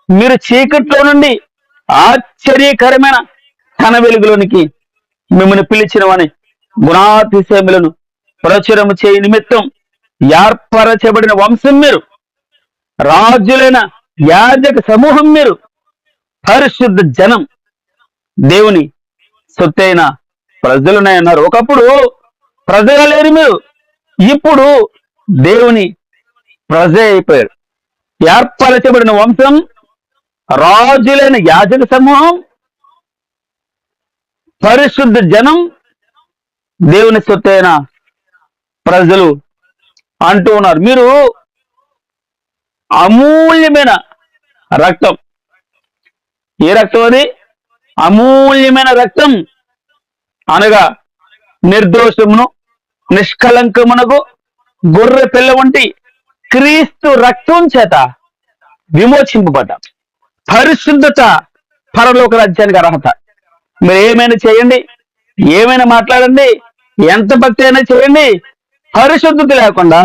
మీరు చీకట్లో నుండి ఆశ్చర్యకరమైన తన వెలుగులోనికి మిమ్మల్ని పిలిచినవని గుణాతిశయములను ప్రచురము చేయ నిమిత్తం ఏర్పరచబడిన వంశం మీరు, రాజులైన యాజక సమూహం మీరు, పరిశుద్ధ జనం, దేవుని సొత్తైన ప్రజలునే అన్నారు. ఒకప్పుడు ప్రజలు లేరు మీరు, ఇప్పుడు దేవుని ప్రజ అయిపోయారు. ఏర్పరచబడిన వంశం, రాజులైన యాజక సమూహం, పరిశుద్ధ జనం, దేవుని సొత్తైన ప్రజలు అంటూ ఉన్నారు. మీరు అమూల్యమైన రక్తం. ఏ రక్తం అది? అమూల్యమైన రక్తం అనగా నిర్దోషమును నిష్కలంకమునకు గొర్రె పిల్ల వంటి క్రీస్తు రక్తం చేత విమోచింపబడ్డ పరిశుద్ధత, పరలోక రాజ్యానికి అర్హత. మీరు ఏమైనా చేయండి, ఏమైనా మాట్లాడండి, ఎంత భక్తి అయినా చేయండి, పరిశుద్ధత లేకుండా